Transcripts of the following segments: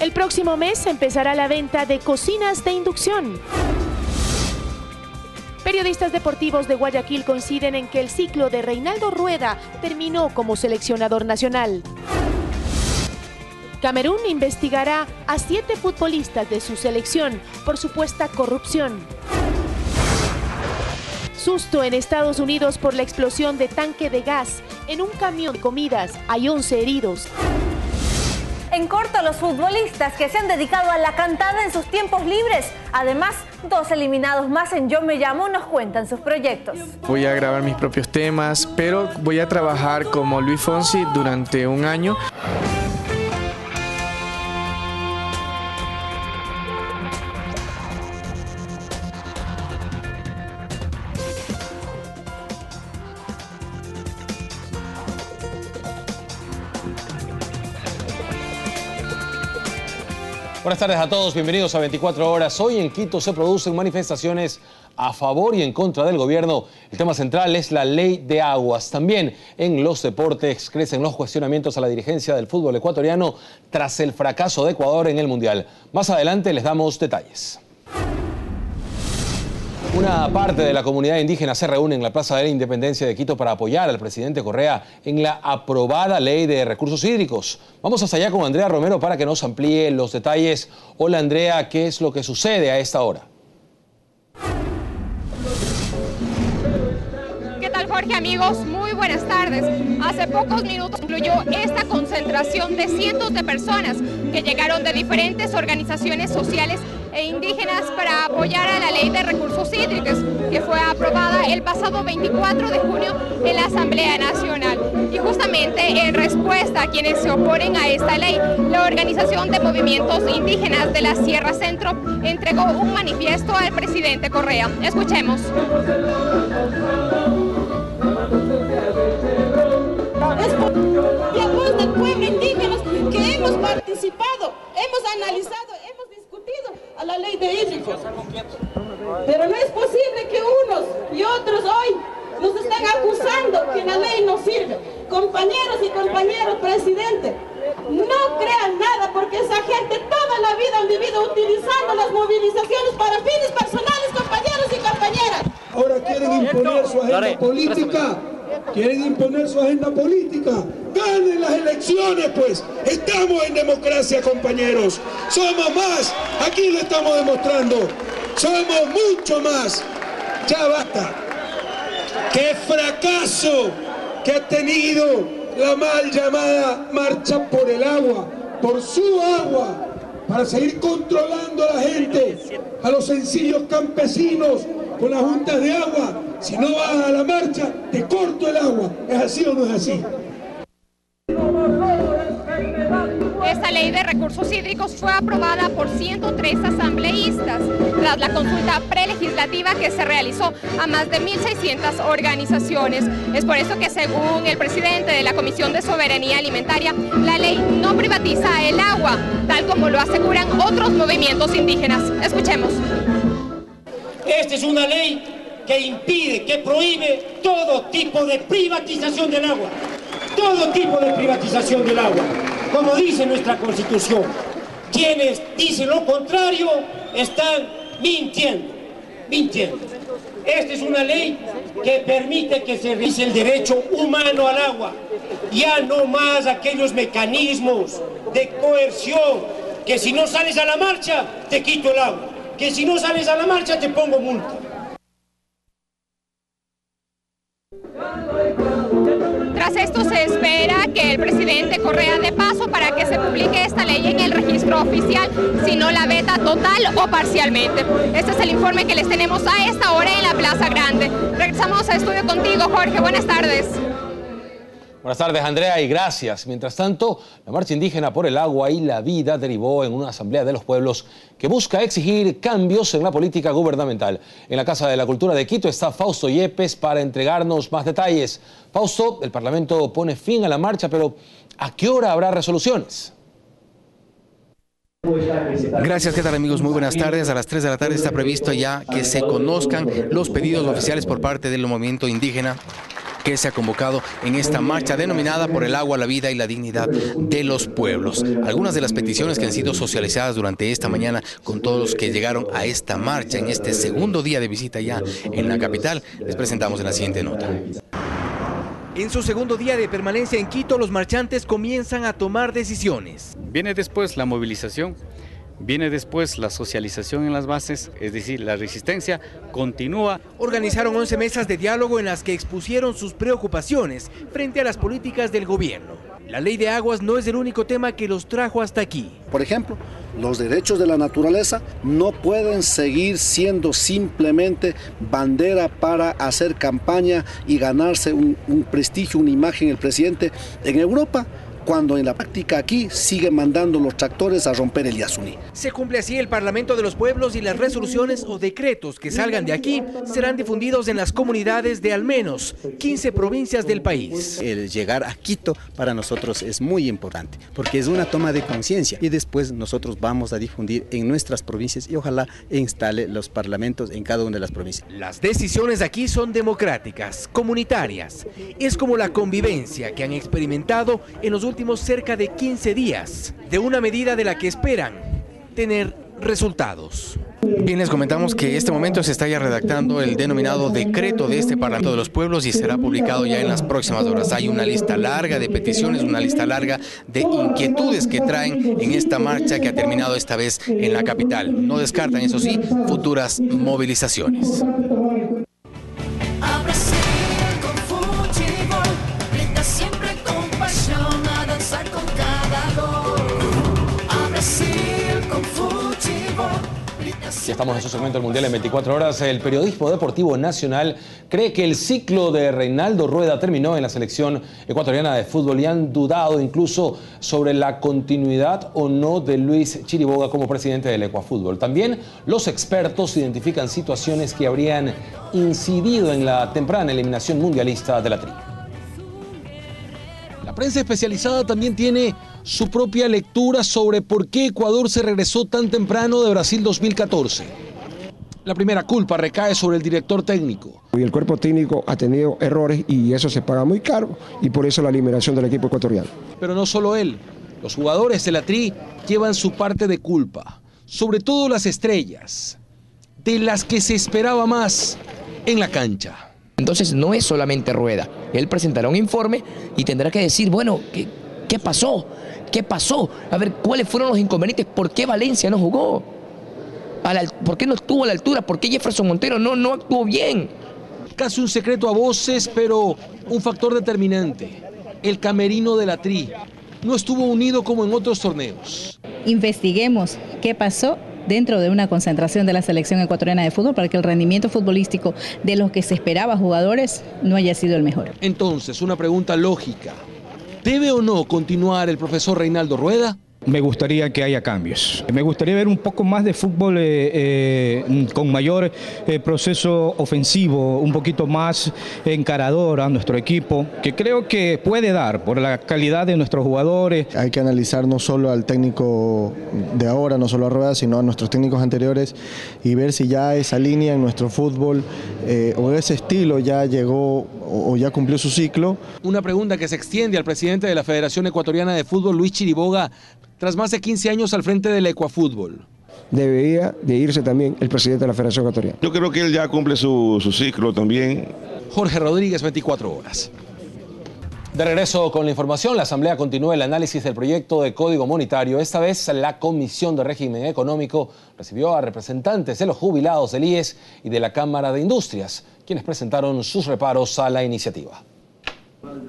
El próximo mes empezará la venta de cocinas de inducción. Periodistas deportivos de Guayaquil coinciden en que el ciclo de Reinaldo Rueda terminó como seleccionador nacional. Camerún investigará a 7 futbolistas de su selección por supuesta corrupción. Susto en Estados Unidos por la explosión de tanque de gas en un camión de comidas. Hay 11 heridos. En corto, los futbolistas que se han dedicado a la cantada en sus tiempos libres. Además, 2 eliminados más en Yo Me Llamo nos cuentan sus proyectos. Voy a grabar mis propios temas, pero voy a trabajar como Luis Fonsi durante un año. Buenas tardes a todos, bienvenidos a 24 horas. Hoy en Quito se producen manifestaciones a favor y en contra del gobierno. El tema central es la ley de aguas. También en los deportes crecen los cuestionamientos a la dirigencia del fútbol ecuatoriano tras el fracaso de Ecuador en el Mundial. Más adelante les damos detalles. Una parte de la comunidad indígena se reúne en la Plaza de la Independencia de Quito para apoyar al presidente Correa en la aprobada ley de recursos hídricos. Vamos hasta allá con Andrea Romero para que nos amplíe los detalles. Hola Andrea, ¿qué es lo que sucede a esta hora? ¿Qué tal, Jorge? Amigos, muy buenas tardes. Hace pocos minutos concluyó esta concentración de cientos de personas que llegaron de diferentes organizaciones sociales e indígenas para apoyar a la ley de recursos hídricos que fue aprobada el pasado 24 de junio en la Asamblea Nacional. Y justamente en respuesta a quienes se oponen a esta ley, la Organización de Movimientos Indígenas de la Sierra Centro entregó un manifiesto al presidente Correa. Escuchemos. Es por la voz del pueblo indígena que hemos participado, hemos analizado, hemos discutido a la ley de hídricos. Pero no es posible que unos y otros hoy nos estén acusando que la ley no sirve. Compañeros y compañeros, presidente, no crean nada porque esa gente toda la vida han vivido utilizando las movilizaciones para fines personales, compañeros y compañeras. Ahora quieren imponer su agenda política. Quieren imponer su agenda política. Ganen las elecciones, pues. Estamos en democracia, compañeros. Somos más. Aquí lo estamos demostrando. Somos mucho más. Ya basta. ¡Qué fracaso que ha tenido la mal llamada marcha por el agua, por su agua, para seguir controlando a la gente, a los sencillos campesinos con las juntas de agua? Si no vas a la marcha, te corto el agua. ¿Es así o no es así? Esta ley de recursos hídricos fue aprobada por 103 asambleístas tras la consulta prelegislativa que se realizó a más de 1.600 organizaciones. Es por eso que, según el presidente de la Comisión de Soberanía Alimentaria, la ley no privatiza el agua, tal como lo aseguran otros movimientos indígenas. Escuchemos. Esta es una ley que impide, que prohíbe todo tipo de privatización del agua. Todo tipo de privatización del agua. Como dice nuestra Constitución, quienes dicen lo contrario están mintiendo. Esta es una ley que permite que se realice el derecho humano al agua. Ya no más aquellos mecanismos de coerción, que si no sales a la marcha, te quito el agua. Que si no sales a la marcha, te pongo multa. Tras esto se espera que el presidente Correa dé paso para que se publique esta ley en el registro oficial, si no la veta total o parcialmente. Este es el informe que les tenemos a esta hora en la Plaza Grande. Regresamos a estudio contigo, Jorge. Buenas tardes. Buenas tardes, Andrea, y gracias. Mientras tanto, la marcha indígena por el agua y la vida derivó en una asamblea de los pueblos que busca exigir cambios en la política gubernamental. En la Casa de la Cultura de Quito está Fausto Yepes para entregarnos más detalles. Fausto, el Parlamento pone fin a la marcha, pero ¿a qué hora habrá resoluciones? Gracias, ¿qué tal amigos? Muy buenas tardes. A las 3 de la tarde está previsto ya que se conozcan los pedidos oficiales por parte del movimiento indígena que se ha convocado en esta marcha denominada Por el agua, la vida y la dignidad de los pueblos. Algunas de las peticiones que han sido socializadas durante esta mañana con todos los que llegaron a esta marcha en este segundo día de visita ya en la capital, les presentamos en la siguiente nota. En su segundo día de permanencia en Quito, los marchantes comienzan a tomar decisiones. Viene después la movilización, viene después la socialización en las bases, es decir, la resistencia continúa. Organizaron 11 mesas de diálogo en las que expusieron sus preocupaciones frente a las políticas del gobierno. La ley de aguas no es el único tema que los trajo hasta aquí. Por ejemplo, los derechos de la naturaleza no pueden seguir siendo simplemente bandera para hacer campaña y ganarse un prestigio, una imagen el presidente en Europa, cuando en la práctica aquí siguen mandando los tractores a romper el Yasuní. Se cumple así el Parlamento de los Pueblos y las resoluciones o decretos que salgan de aquí serán difundidos en las comunidades de al menos 15 provincias del país. El llegar a Quito para nosotros es muy importante porque es una toma de conciencia y después nosotros vamos a difundir en nuestras provincias y ojalá instale los parlamentos en cada una de las provincias. Las decisiones aquí son democráticas, comunitarias. Es como la convivencia que han experimentado en los últimos cerca de 15 días, de una medida de la que esperan tener resultados. Bien, les comentamos que en este momento se está ya redactando el denominado decreto de este Parlamento de los Pueblos y será publicado ya en las próximas horas. Hay una lista larga de peticiones, una lista larga de inquietudes que traen en esta marcha que ha terminado esta vez en la capital. No descartan, eso sí, futuras movilizaciones. Ya estamos en su segmento del Mundial en 24 horas. El periodismo deportivo nacional cree que el ciclo de Reinaldo Rueda terminó en la selección ecuatoriana de fútbol y han dudado incluso sobre la continuidad o no de Luis Chiriboga como presidente del Ecuafútbol. También los expertos identifican situaciones que habrían incidido en la temprana eliminación mundialista de la Tri. La prensa especializada también tiene su propia lectura sobre por qué Ecuador se regresó tan temprano de Brasil 2014. La primera culpa recae sobre el director técnico. Y el cuerpo técnico ha tenido errores y eso se paga muy caro y por eso la eliminación del equipo ecuatoriano. Pero no solo él, los jugadores de la Tri llevan su parte de culpa, sobre todo las estrellas, de las que se esperaba más en la cancha. Entonces no es solamente Rueda, él presentará un informe y tendrá que decir, bueno, ¿qué pasó? ¿Qué pasó? A ver, ¿cuáles fueron los inconvenientes? ¿Por qué Valencia no jugó? ¿Por qué no estuvo a la altura? ¿Por qué Jefferson Montero no actuó bien? Casi un secreto a voces, pero un factor determinante. El camerino de la Tri no estuvo unido como en otros torneos. Investiguemos qué pasó dentro de una concentración de la selección ecuatoriana de fútbol para que el rendimiento futbolístico de los que se esperaba jugadores no haya sido el mejor. Entonces, una pregunta lógica. ¿Debe o no continuar el profesor Reinaldo Rueda? Me gustaría que haya cambios. Me gustaría ver un poco más de fútbol con mayor proceso ofensivo, un poquito más encarador a nuestro equipo, que creo que puede dar por la calidad de nuestros jugadores. Hay que analizar no solo al técnico de ahora, no solo a Rueda, sino a nuestros técnicos anteriores y ver si ya esa línea en nuestro fútbol o ese estilo ya llegó o ya cumplió su ciclo. Una pregunta que se extiende al presidente de la Federación Ecuatoriana de Fútbol, Luis Chiriboga, tras más de 15 años al frente del Ecuafútbol. Debería de irse también el presidente de la Federación Ecuatoriana. Yo creo que él ya cumple su ciclo también. Jorge Rodríguez, 24 horas. De regreso con la información, la Asamblea continúa el análisis del proyecto de Código Monetario. Esta vez la Comisión de Régimen Económico recibió a representantes de los jubilados del IES y de la Cámara de Industrias, quienes presentaron sus reparos a la iniciativa.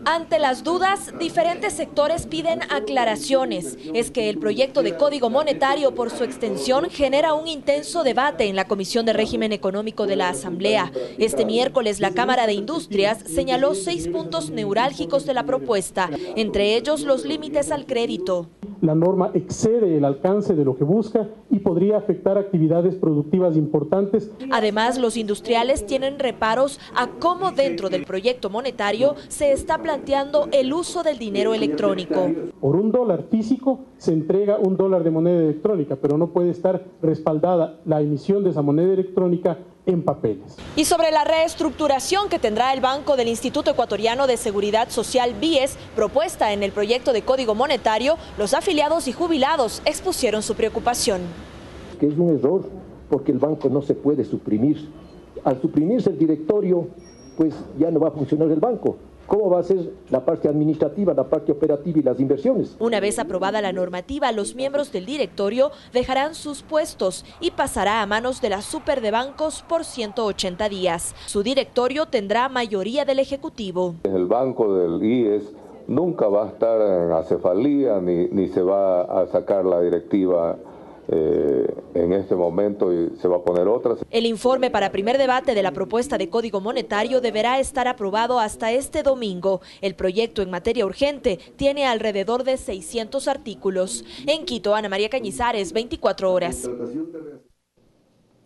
Ante las dudas, diferentes sectores piden aclaraciones. Es que el proyecto de Código Monetario, por su extensión, genera un intenso debate en la Comisión de Régimen Económico de la Asamblea. Este miércoles, la Cámara de Industrias señaló 6 puntos neurálgicos de la propuesta, entre ellos los límites al crédito. La norma excede el alcance de lo que busca y podría afectar actividades productivas importantes. Además, los industriales tienen reparos a cómo dentro del proyecto monetario se está planteando el uso del dinero electrónico. Por $1 físico se entrega $1 de moneda electrónica, pero no puede estar respaldada la emisión de esa moneda electrónica en papeles. Y sobre la reestructuración que tendrá el Banco del Instituto Ecuatoriano de Seguridad Social, BIES, propuesta en el proyecto de Código Monetario, los afiliados y jubilados expusieron su preocupación. Que es un error porque el banco no se puede suprimir. Al suprimirse el directorio, pues ya no va a funcionar el banco. ¿Cómo va a ser la parte administrativa, la parte operativa y las inversiones? Una vez aprobada la normativa, los miembros del directorio dejarán sus puestos y pasará a manos de la Super de Bancos por 180 días. Su directorio tendrá mayoría del Ejecutivo. El banco del IES nunca va a estar en acefalía ni se va a sacar la directiva en este momento y se va a poner otras. El informe para primer debate de la propuesta de Código Monetario deberá estar aprobado hasta este domingo. El proyecto en materia urgente tiene alrededor de 600 artículos. En Quito, Ana María Cañizares, 24 horas.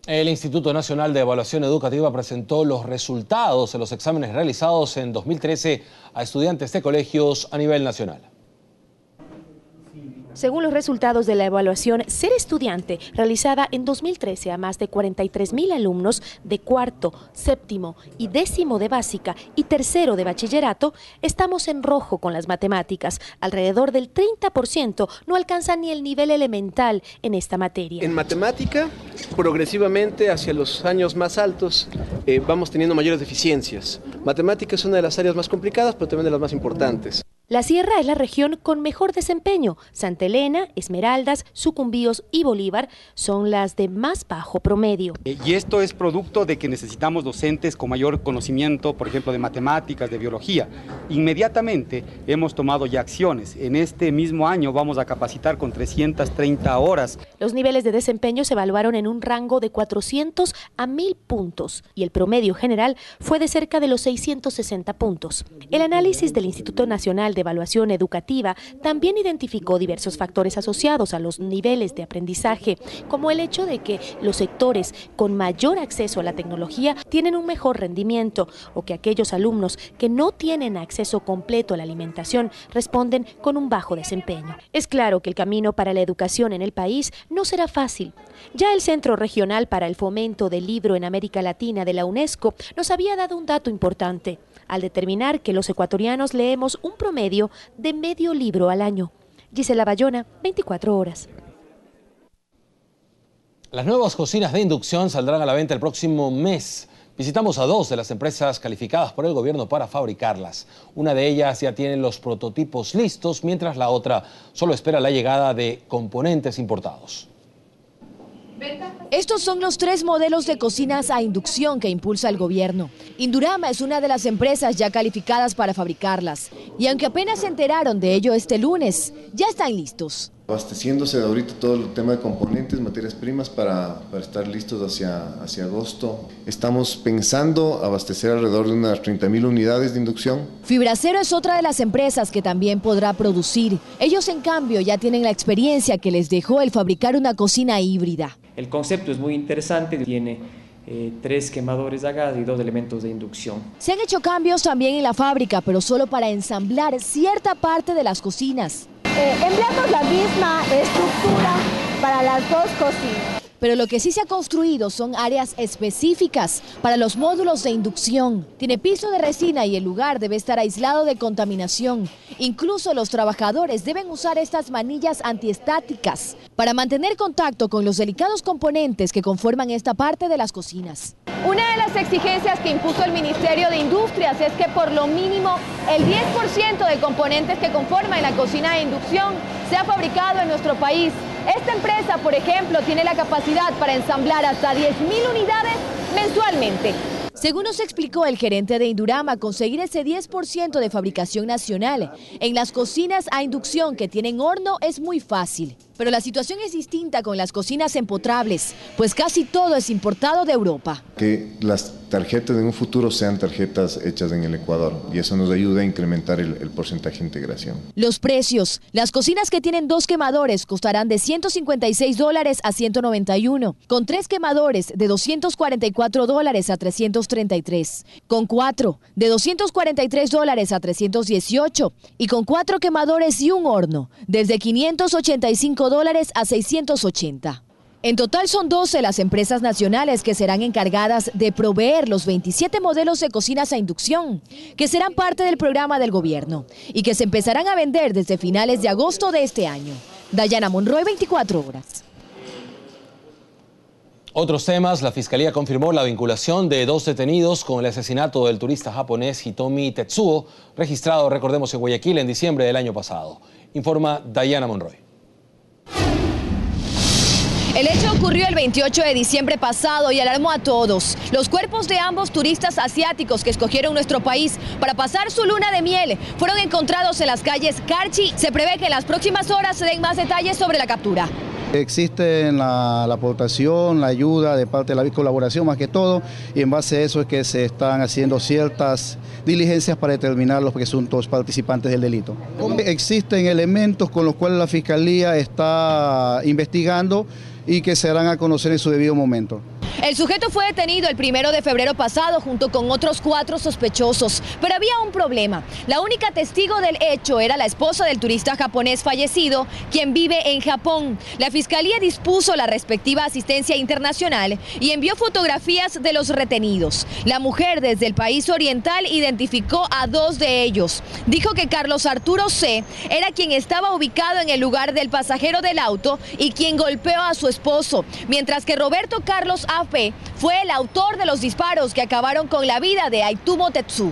El Instituto Nacional de Evaluación Educativa presentó los resultados de los exámenes realizados en 2013 a estudiantes de colegios a nivel nacional. Según los resultados de la evaluación Ser Estudiante, realizada en 2013 a más de 43.000 alumnos de cuarto, séptimo y décimo de básica y tercero de bachillerato, estamos en rojo con las matemáticas. Alrededor del 30% no alcanza ni el nivel elemental en esta materia. En matemática, progresivamente hacia los años más altos, vamos teniendo mayores deficiencias. Matemática es una de las áreas más complicadas, pero también de las más importantes. La Sierra es la región con mejor desempeño. Santa Elena, Esmeraldas, Sucumbíos y Bolívar son las de más bajo promedio. Y esto es producto de que necesitamos docentes con mayor conocimiento, por ejemplo, de matemáticas, de biología. Inmediatamente hemos tomado ya acciones. En este mismo año vamos a capacitar con 330 horas. Los niveles de desempeño se evaluaron en un rango de 400 a 1000 puntos y el promedio general fue de cerca de los 660 puntos. El análisis del Instituto Nacional de Evaluación Educativa también identificó diversos factores asociados a los niveles de aprendizaje, como el hecho de que los sectores con mayor acceso a la tecnología tienen un mejor rendimiento o que aquellos alumnos que no tienen acceso completo a la alimentación responden con un bajo desempeño. Es claro que el camino para la educación en el país no será fácil. Ya el Centro Regional para el Fomento del Libro en América Latina de la UNESCO nos había dado un dato importante, al determinar que los ecuatorianos leemos un promedio de medio libro al año. Gisela Bayona, 24 horas. Las nuevas cocinas de inducción saldrán a la venta el próximo mes. Visitamos a dos de las empresas calificadas por el gobierno para fabricarlas. Una de ellas ya tiene los prototipos listos, mientras la otra solo espera la llegada de componentes importados. Estos son los 3 modelos de cocinas a inducción que impulsa el gobierno. Indurama es una de las empresas ya calificadas para fabricarlas. Y aunque apenas se enteraron de ello este lunes, ya están listos. Abasteciéndose de ahorita todo el tema de componentes, materias primas para estar listos hacia agosto. Estamos pensando abastecer alrededor de unas 30.000 unidades de inducción. Fibracero es otra de las empresas que también podrá producir. Ellos, en cambio, ya tienen la experiencia que les dejó el fabricar una cocina híbrida. El concepto es muy interesante, tiene 3 quemadores a gas y 2 elementos de inducción. Se han hecho cambios también en la fábrica, pero solo para ensamblar cierta parte de las cocinas. Empleamos la misma estructura para las dos cocinas. Pero lo que sí se ha construido son áreas específicas para los módulos de inducción. Tiene piso de resina y el lugar debe estar aislado de contaminación. Incluso los trabajadores deben usar estas manillas antiestáticas para mantener contacto con los delicados componentes que conforman esta parte de las cocinas. Una de las exigencias que impuso el Ministerio de Industrias es que por lo mínimo el 10% de componentes que conforman la cocina de inducción sea fabricado en nuestro país. Esta empresa, por ejemplo, tiene la capacidad para ensamblar hasta 10.000 unidades mensualmente. Según nos explicó el gerente de Indurama, conseguir ese 10% de fabricación nacional en las cocinas a inducción que tienen horno es muy fácil. Pero la situación es distinta con las cocinas empotrables, pues casi todo es importado de Europa. Que las tarjetas en un futuro sean tarjetas hechas en el Ecuador y eso nos ayuda a incrementar el porcentaje de integración. Los precios. Las cocinas que tienen 2 quemadores costarán de $156 a $191, con 3 quemadores de $244 a $333, con 4 de $243 a $318 y con 4 quemadores y un horno desde $585 a $680. En total son 12 las empresas nacionales que serán encargadas de proveer los 27 modelos de cocinas a inducción, que serán parte del programa del gobierno y que se empezarán a vender desde finales de agosto de este año. Dayana Monroy, 24 horas. Otros temas, la Fiscalía confirmó la vinculación de 2 detenidos con el asesinato del turista japonés Hitomi Tetsuo, registrado, recordemos, en Guayaquil en diciembre del año pasado. Informa Dayana Monroy. El hecho ocurrió el 28 de diciembre pasado y alarmó a todos. Los cuerpos de ambos turistas asiáticos que escogieron nuestro país para pasar su luna de miel fueron encontrados en las calles Carchi. Se prevé que en las próximas horas se den más detalles sobre la captura. Existe la aportación, la ayuda de parte de la colaboración más que todo, y en base a eso es que se están haciendo ciertas diligencias para determinar los presuntos participantes del delito. Existen elementos con los cuales la Fiscalía está investigando y que se darán a conocer en su debido momento. El sujeto fue detenido el 1 de febrero pasado junto con otros 4 sospechosos, pero había un problema. La única testigo del hecho era la esposa del turista japonés fallecido, quien vive en Japón. La Fiscalía dispuso la respectiva asistencia internacional y envió fotografías de los retenidos. La mujer desde el país oriental identificó a 2 de ellos. Dijo que Carlos Arturo C. era quien estaba ubicado en el lugar del pasajero del auto y quien golpeó a su esposo, mientras que Roberto Carlos A. fue el autor de los disparos que acabaron con la vida de Aitumo Tetsu.